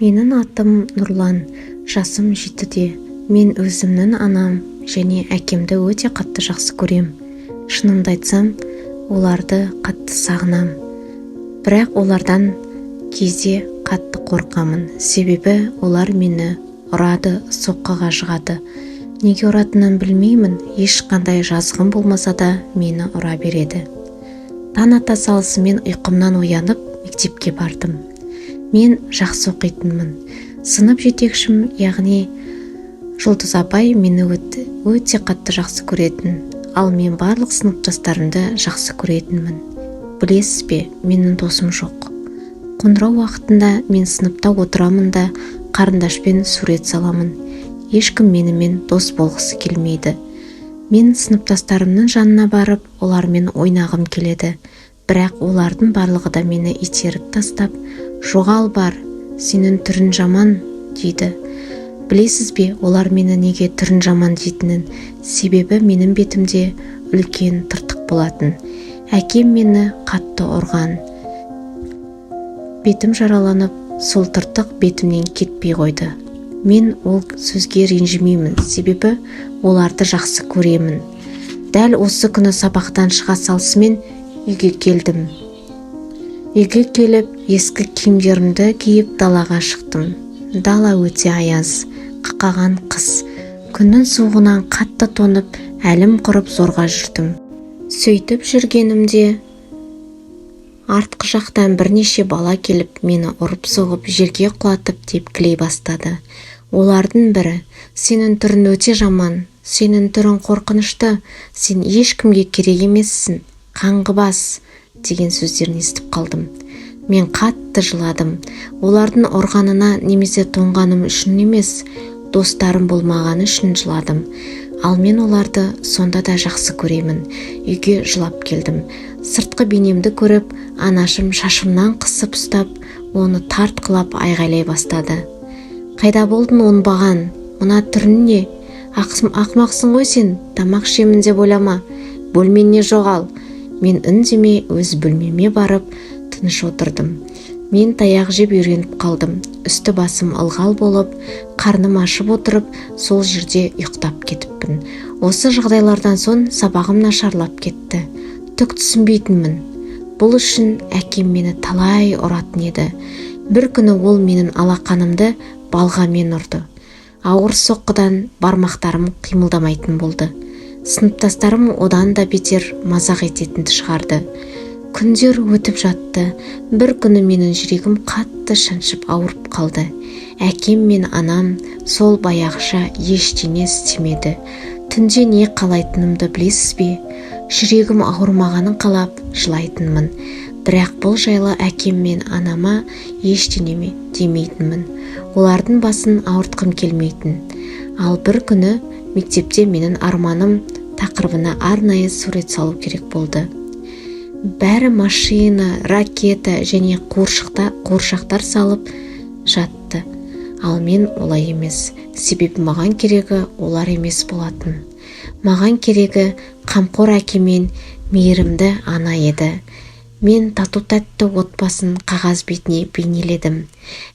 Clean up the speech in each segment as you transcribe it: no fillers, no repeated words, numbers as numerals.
Менің атым Нұрлан, жасым 7-де. Мен өзімнің анам және әкемді өте қатты жақсы көрем. Шынымды айтсам, оларды қатты сағынам. Бірақ олардан кезде қатты қорқамын. Себебі олар мені ұрады, соққыға жығады. Неге ұратынын білмеймін, ешқандай жазғым болмаса да мені ұра береді. Таң ата салысымен ұйқымнан оянып, мектепке бардым. Мен жақсы оқитынмын. Сынып жетекшім, яғни Жұлдыз апай мені өте қатты жақсы көретін, ал мен барлық сыныптастарымды жақсы көретінмін. Білесіз бе, менің досым жоқ. Қоңырау уақытында мен сыныпта отырамын да қарындашпен сурет саламын. Ешкім менімен дос болғысы келмейді. Мен сыныптастарымның жанына барып, олармен ойнағым келеді. Бірақ олардың барлығы да мені итеріп тастап, жоғал бар, сенің түрін жаман дейді. Білесіз бе, олар мені неге түрін жаман дейтінін? Себебі менің бетімде үлкен тыртық болатын. Әкем мені қатты ұрған. Бетім жараланып, сол тыртық бетімнен кетпей қойды. Мен ол сөзге ренжімеймін, себебі оларды жақсы көремін. Дәл осы күні сабақтан шыға салысымен үйге келдім. Үйге келіп, ескі киімдерімді киіп далаға шықтым. Дала өте аяз, қақаған қыс. Күннің суығынан қатты тонып, әлім құрып зорға жүрдім. Сөйтіп жүргенімде артқы жақтан бірнеше бала келіп, мені ұрып-соғып, жерге құлатып тепкілей бастады. Олардың бірі: сенің түрің өте жаман, сенің түрің қорқынышты, сен ешкімге керек емессің, қаңғыбас деген сөздерін естіп қалдым. Мен қатты жыладым. Олардың ұрғанына немесе тоңғаным үшін емес, достарым болмағаны үшін жыладым. Ал мен оларды сонда да жақсы көремін. Үйге жылап келдім. Сыртқы бейнемді көріп, анашым шашымнан қысып ұстап, оны тартқылап айғайлай бастады. Қайда болдың оңбаған? Мына түрің не? Ақымақсың ғой сен, тамақ ішемін деп ойлама. Бөлменне жоғал. Мен үндемей өз бөлмеме барып, тыныш отырдым. Мен таяқ жеп үйреніп қалдым. Үсті басым ылғал болып, қарным ашып отырып, сол жерде ұйықтап кетіппін. Осы жағдайлардан соң сабағым нашарлап кетті. Түк түсінбейтінмін. Бұл үшін әкем мені талай ұратын еді. Бір күні ол менің алақанымды балғамен ұрды. Ауыр соққыдан бармақтарым қимылдамайтын болды. Сыныптастарым одан да бетер мазақ ететінді шығарды. Күндер өтіп жатты. Бір күні менің жүрегім қатты шаншып ауырып қалды. Әкем мен анам сол баяғыша ештеңе істемеді. Түнде не қалайтынымды білесіз бе? Жүрегім ауырмағанын қалап жылайтынмын. Бірақ бұл жайлы әкем мен анама ештеңе демейтінмін. Олардың басын ауыртқым келмейтін. Ал бір күні мектепте менің арманым тақырыбына арнайы сурет салу керек болды. Бәрі машина, ракета және қуыршақтар салып жатты. Ал мен олай емес. Себебі маған керегі олар емес болатын. Маған керегі қамқор әке мен мейірімді ана еді. Мен тату-тәтті отбасын қағаз бетіне бейнеледім.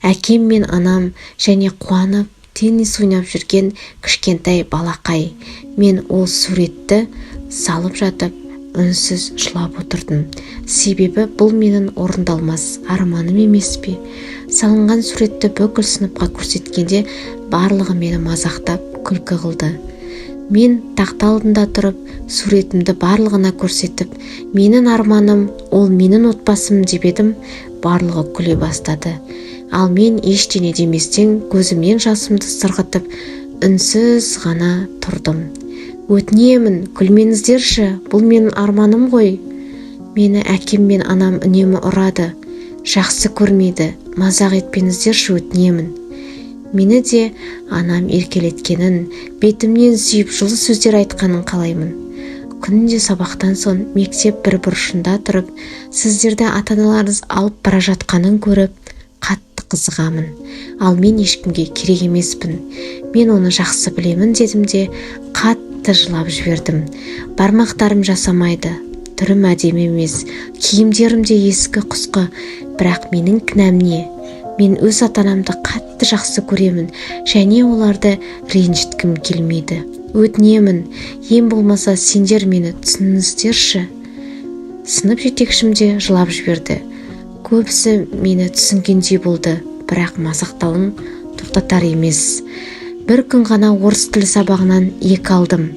Әкем мен анам және қуанып теннис ойнап жүрген кішкентай балақай. Мен ол суретті салып жатып, үнсіз жылап отырдым. Себебі бұл менің орындалмас арманым емес пе? Салынған суретті бүкіл сыныпқа көрсеткенде барлығы мені мазақтап, күлкі қылды. Мен тақта алдында тұрып, суретімді барлығына көрсетіп, менің арманым, ол менің отбасым деп едім, барлығы күле бастады. Ал мен ештеңе деместен көзімнен жасымды сырғытып, үнсіз ғана тұрдым. Өтінемін, күлмеңіздерші, бұл менің арманым ғой. Мені әкем мен анам үнемі ұрады, жақсы көрмейді, мазақ етпеңіздерші, өтінемін. Мені де анам еркелеткенін, бетімнен сүйіп жылы сөздер айтқанын қалаймын. Күнде сабақтан соң мектеп бір бұрышында тұрып, сіздерді ата-аналарыңыз алып бара жатқанын көріп, қатты қызығамын. Ал мен ешкімге керек емеспін. Мен оны жақсы білемін дедім де қатты жылап жібердім. Бармақтарым жасамайды, түрім әдемі емес, киімдерім де ескі құсқы, бірақ менің кінәм не? Мен өз ата-анамды қатты жақсы көремін және оларды ренжіткім келмейді. Өтінемін, ең болмаса сендер мені түсініңіздерші. Сынып жетекшім де жылап жіберді. Көбісі мені түсінгендей болды, бірақ мазақтауын тоқтатар емес. Бір күн ғана орыс тілі сабағынан 2 алдым.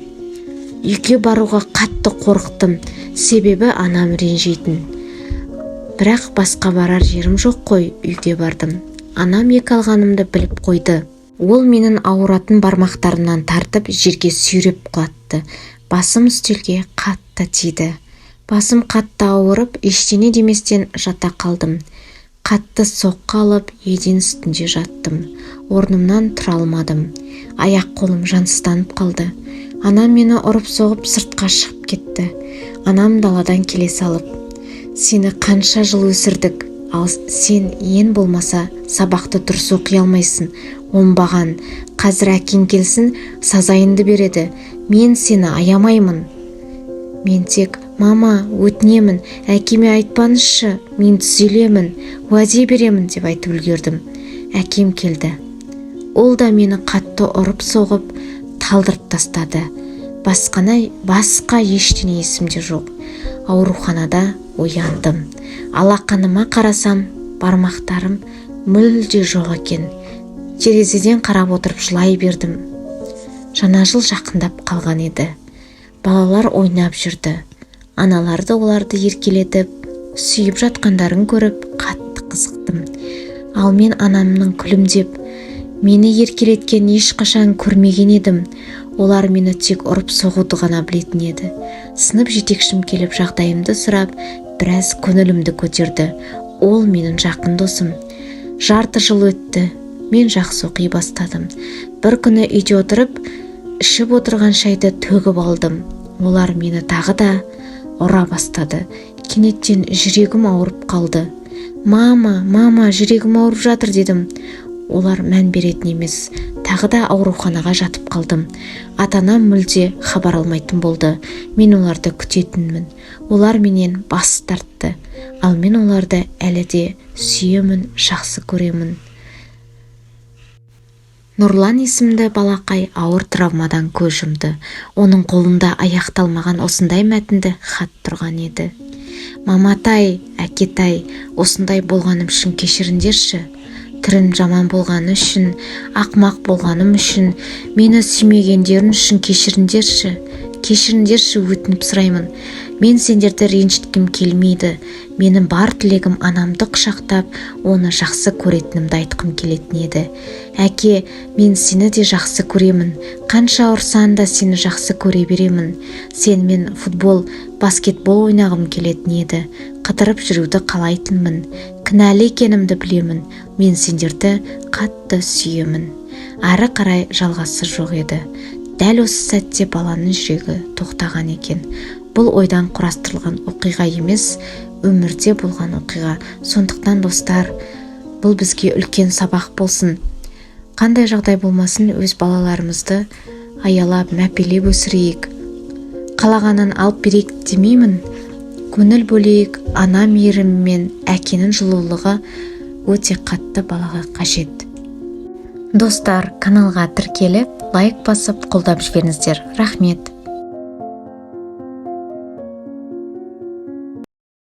Үйге баруға қатты қорықтым, себебі анам ренжейтін. Бірақ басқа барар жерім жоқ қой, үйге бардым. Анам 2 алғанымды біліп қойды. Ол менің ауыратын бармақтарымнан тартып жерге сүйреп құлатты. Басым үстелге қатты тиді. Басым қатты ауырып, ештеңе деместен жата қалдым. Қатты соққы алып, еден үстінде жаттым. Орнымнан тұра алмадым. Аяқ қолым жансызданып қалды. Анам мені ұрып соғып сыртқа шығып кетті. Анам даладан келе салып: "Сені қанша жыл өсірдік, ал сен ең болмаса сабақты дұрыс оқи алмайсың. Оңбаған. Қазір әкең келсін, сазайынды береді. Мен сені аямаймын." Мен тек: "Мама, өтінемін, әкеме айтпаңызшы, мен түзелемін, уәде беремін" деп айтып үлгердім. Әкем келді. Ол да мені қатты ұрып соғып, талдырып тастады. Басқа ештеңе есімде жоқ. Ауруханада ояндым. Алақаныма қарасам, бармақтарым мүлде жоқ екен. Терезеден қарап отырып жылай бердім. Жаңа жыл жақындап қалған еді. Балалар ойнап жүрді. Аналарды оларды еркелетіп, сүйіп жатқандарын көріп, қатты қызықтым. Ал мен анамның күлімдеп, мені еркелеткен ешқашан көрмеген едім. Олар мені тек ұрып соғуды ғана білетін еді. Сынып жетекшім келіп жағдайымды сұрап, біраз көңілімді көтерді. Ол менің жақын досым. Жарты жыл өтті. Мен жақсы оқи бастадым. Бір күні үйде отырып, ішіп отырған шайды төгіп алдым. Олар мені тағы да ұра бастады. Кенеттен жүрегім ауырып қалды. Мама, жүрегім ауырып жатыр" дедім. Олар мән беретін емес. Тағы да ауруханаға жатып қалдым. Ата-анам мүлде хабар алмайтын болды. Мен оларды күтетінмін. Олар менен бас тартты. Ал мен оларды әлі де сүйемін, жақсы көремін. Нұрлан есімді балақай ауыр травмадан көз жұмды. Оның қолында аяқталмаған осындай мәтінді хат тұрған еді. "Маматай, әкетай, осындай болғаным үшін кешіріңдерші. Түрім жаман болғаны үшін, ақмақ болғаным үшін, мені сүймегендерің үшін кешіріңдерші. Кешіріңдерші, өтініп сұраймын. Мен сендерді ренжіткім келмейді. Менің бар тілегім анамды құшақтап, оны жақсы көретінімді айтқым келетін еді. Әке, мен сені де жақсы көремін. Қанша ұрсан да сені жақсы көре беремін. Сенімен футбол, баскетбол ойнағым келетін еді. Қыдырып жүруді қалайтынмын. Кінәлі екенімді білемін. Мен сендерді қатты сүйемін." Ары қарай жалғасы жоқ еді. Дәл осы сәтте баланың жүрегі тоқтаған екен. Бұл ойдан құрастырылған оқиға емес, өмірде болған оқиға. Сондықтан достар, бұл бізге үлкен сабақ болсын. Қандай жағдай болмасын, өз балаларымызды аялап, мәпелеп өсірейік. Қалағанын алып берейік демеймін. Көңіл бөлейік. Ана мейірімі мен әкенің жылулығы өте қатты балаға қажет. Достар, каналға тіркеліп, лайк басып, қолдап жіберіңіздер. Рахмет.